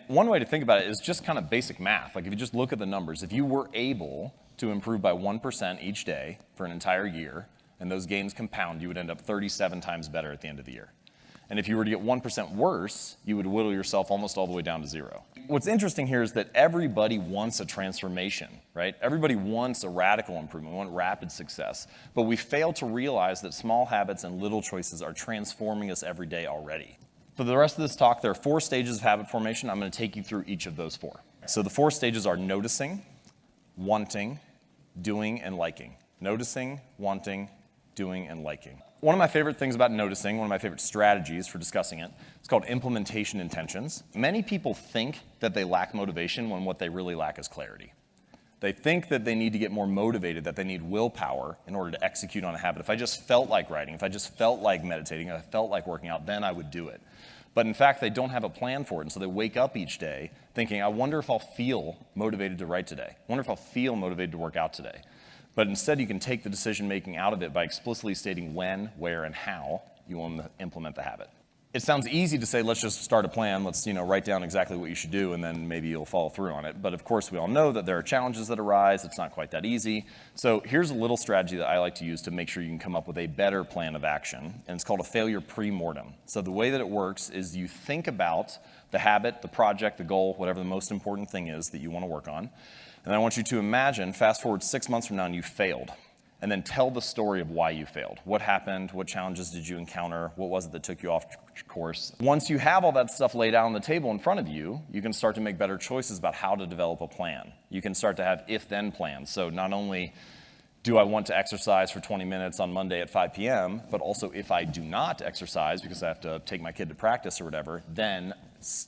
One way to think about it is just kind of basic math. Like if you just look at the numbers, if you were able to improve by 1% each day for an entire year, and those gains compound, you would end up 37 times better at the end of the year. And if you were to get 1% worse, you would whittle yourself almost all the way down to 0. What's interesting here is that everybody wants a transformation, right? Everybody wants a radical improvement, we want rapid success. But we fail to realize that small habits and little choices are transforming us every day already. For the rest of this talk, there are 4 stages of habit formation. I'm going to take you through each of those 4. So the 4 stages are noticing, wanting, doing, and liking. Noticing, wanting, doing, and liking. One of my favorite things about noticing, one of my favorite strategies for discussing it, is called implementation intentions. Many people think that they lack motivation when what they really lack is clarity. They think that they need to get more motivated, that they need willpower in order to execute on a habit. If I just felt like writing, if I just felt like meditating, if I felt like working out, then I would do it. But in fact, they don't have a plan for it, and so they wake up each day thinking, I wonder if I'll feel motivated to write today. I wonder if I'll feel motivated to work out today. But instead, you can take the decision-making out of it by explicitly stating when, where, and how you want to implement the habit. It sounds easy to say, let's just start a plan, let's write down exactly what you should do, and then maybe you'll follow through on it. But of course, we all know that there are challenges that arise. It's not quite that easy. So here's a little strategy that I like to use to make sure you can come up with a better plan of action, and it's called a failure pre-mortem. So the way that it works is you think about the habit, the project, the goal, whatever the most important thing is that you want to work on, and I want you to imagine, fast forward 6 months from now, and you failed. And then tell the story of why you failed. What happened? What challenges did you encounter? What was it that took you off course? Once you have all that stuff laid out on the table in front of you, you can start to make better choices about how to develop a plan. You can start to have if-then plans. So not only do I want to exercise for 20 minutes on Monday at 5 p.m., but also if I do not exercise because I have to take my kid to practice or whatever, then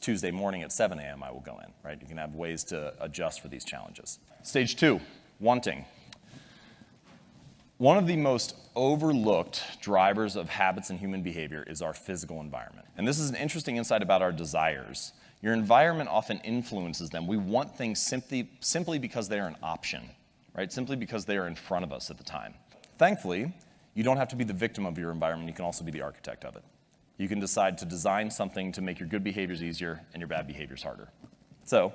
Tuesday morning at 7 a.m. I will go in, right? You can have ways to adjust for these challenges. Stage 2, wanting. One of the most overlooked drivers of habits and human behavior is our physical environment. And this is an interesting insight about our desires. Your environment often influences them. We want things simply because they are an option, right? Simply because they are in front of us at the time. Thankfully, you don't have to be the victim of your environment. You can also be the architect of it. You can decide to design something to make your good behaviors easier and your bad behaviors harder. So,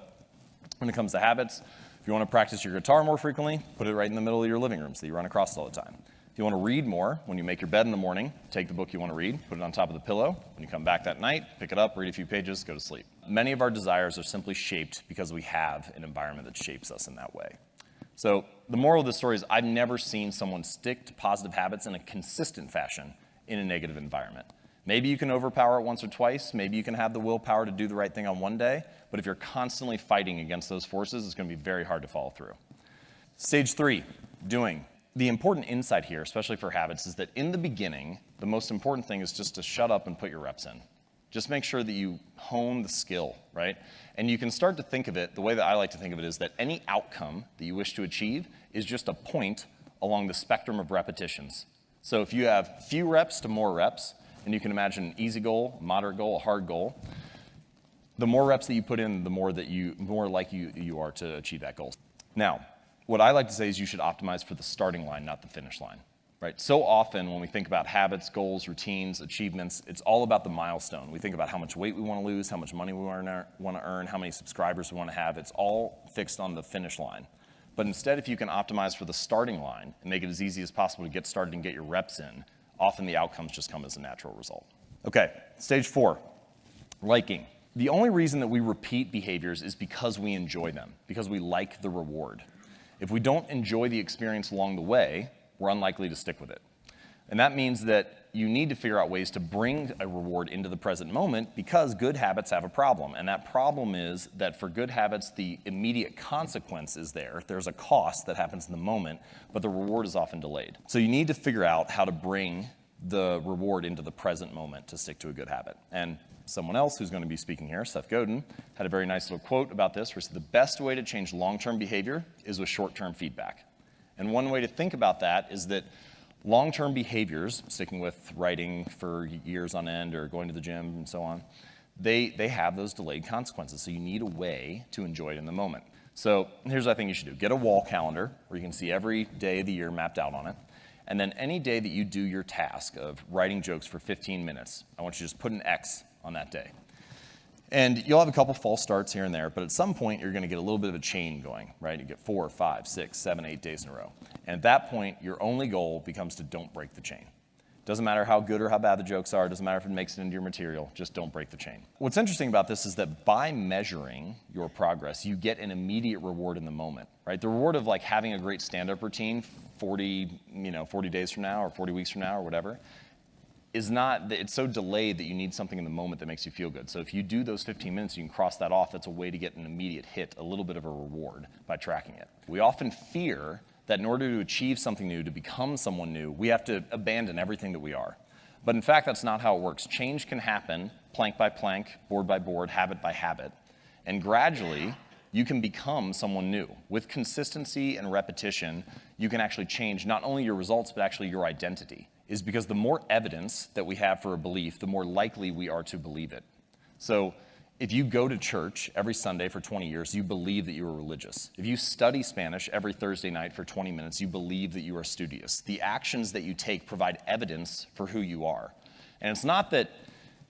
when it comes to habits, if you want to practice your guitar more frequently, put it right in the middle of your living room so that you run across it all the time. If you want to read more, when you make your bed in the morning, take the book you want to read, put it on top of the pillow. When you come back that night, pick it up, read a few pages, go to sleep. Many of our desires are simply shaped because we have an environment that shapes us in that way. So the moral of the story is I've never seen someone stick to positive habits in a consistent fashion in a negative environment. Maybe you can overpower it once or twice. Maybe you can have the willpower to do the right thing on one day. But if you're constantly fighting against those forces, it's going to be very hard to follow through. Stage 3, doing. The important insight here, especially for habits, is that in the beginning, the most important thing is just to shut up and put your reps in. Just make sure that you hone the skill, right? And you can start to think of it, the way that I like to think of it is that any outcome that you wish to achieve is just a point along the spectrum of repetitions. So if you have few reps to more reps, and you can imagine an easy goal, a moderate goal, a hard goal, the more reps that you put in, the more likely you are to achieve that goal. Now, what I like to say is you should optimize for the starting line, not the finish line, right? So often when we think about habits, goals, routines, achievements, it's all about the milestone. We think about how much weight we want to lose, how much money we want to earn, how many subscribers we want to have. It's all fixed on the finish line. But instead, if you can optimize for the starting line and make it as easy as possible to get started and get your reps in, often the outcomes just come as a natural result. Okay, stage 4, liking. The only reason that we repeat behaviors is because we enjoy them, because we like the reward. If we don't enjoy the experience along the way, we're unlikely to stick with it. And that means that you need to figure out ways to bring a reward into the present moment because good habits have a problem. And that problem is that for good habits, the immediate consequence is there. There's a cost that happens in the moment, but the reward is often delayed. So you need to figure out how to bring the reward into the present moment to stick to a good habit. And someone else who's going to be speaking here, Seth Godin, had a very nice little quote about this where he said, the best way to change long-term behavior is with short-term feedback. And one way to think about that is that long-term behaviors, sticking with writing for years on end or going to the gym and so on, they have those delayed consequences. So you need a way to enjoy it in the moment. So here's what I think you should do. Get a wall calendar where you can see every day of the year mapped out on it. And then any day that you do your task of writing jokes for 15 minutes, I want you to just put an X on that day. And you'll have a couple false starts here and there, but at some point you're going to get a little bit of a chain going, right? You get 4, 5, 6, 7, 8 days in a row. And at that point, your only goal becomes to don't break the chain. Doesn't matter how good or how bad the jokes are, doesn't matter if it makes it into your material, just don't break the chain. What's interesting about this is that by measuring your progress, you get an immediate reward in the moment, right? The reward of like having a great stand-up routine 40 days from now or 40 weeks from now or whatever, is not, it's so delayed that you need something in the moment that makes you feel good. So if you do those 15 minutes, you can cross that off. That's a way to get an immediate hit, a little bit of a reward by tracking it. We often fear that in order to achieve something new, to become someone new, we have to abandon everything that we are. But in fact, that's not how it works. Change can happen plank by plank, board by board, habit by habit. And gradually, you can become someone new. With consistency and repetition, you can actually change not only your results, but actually your identity. Is because the more evidence that we have for a belief, the more likely we are to believe it. So if you go to church every Sunday for 20 years, you believe that you are religious. If you study Spanish every Thursday night for 20 minutes, you believe that you are studious. The actions that you take provide evidence for who you are. And it's not that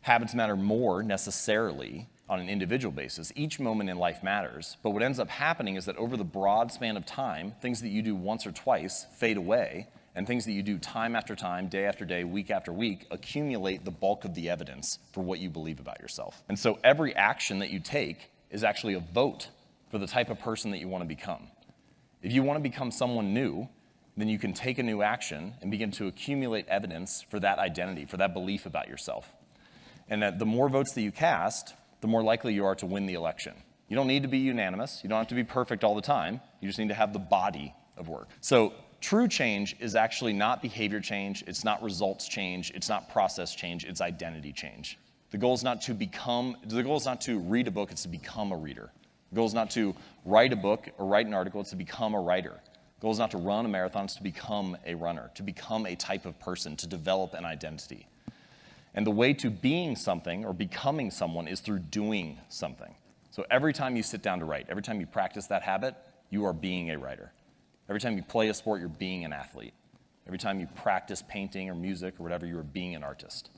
habits matter more necessarily on an individual basis. Each moment in life matters. But what ends up happening is that over the broad span of time, things that you do once or twice fade away, and things that you do time after time, day after day, week after week, accumulate the bulk of the evidence for what you believe about yourself. And so every action that you take is actually a vote for the type of person that you want to become. If you want to become someone new, then you can take a new action and begin to accumulate evidence for that identity, for that belief about yourself. And that the more votes that you cast, the more likely you are to win the election. You don't need to be unanimous. You don't have to be perfect all the time. You just need to have the body of work. So true change is actually not behavior change, it's not results change, it's not process change, it's identity change. The goal is not to read a book, it's to become a reader. The goal is not to write a book or write an article, it's to become a writer. The goal is not to run a marathon, it's to become a runner, to become a type of person, to develop an identity. And the way to being something or becoming someone is through doing something. So every time you sit down to write, every time you practice that habit, you are being a writer. Every time you play a sport, you're being an athlete. Every time you practice painting or music or whatever, you are being an artist.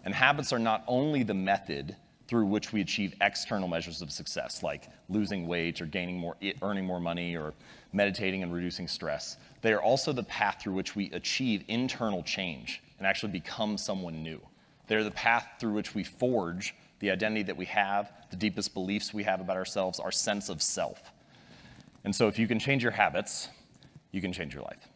And habits are not only the method through which we achieve external measures of success, like losing weight or earning more money or meditating and reducing stress. They are also the path through which we achieve internal change and actually become someone new. They're the path through which we forge the identity that we have, the deepest beliefs we have about ourselves, our sense of self. And so if you can change your habits, you can change your life.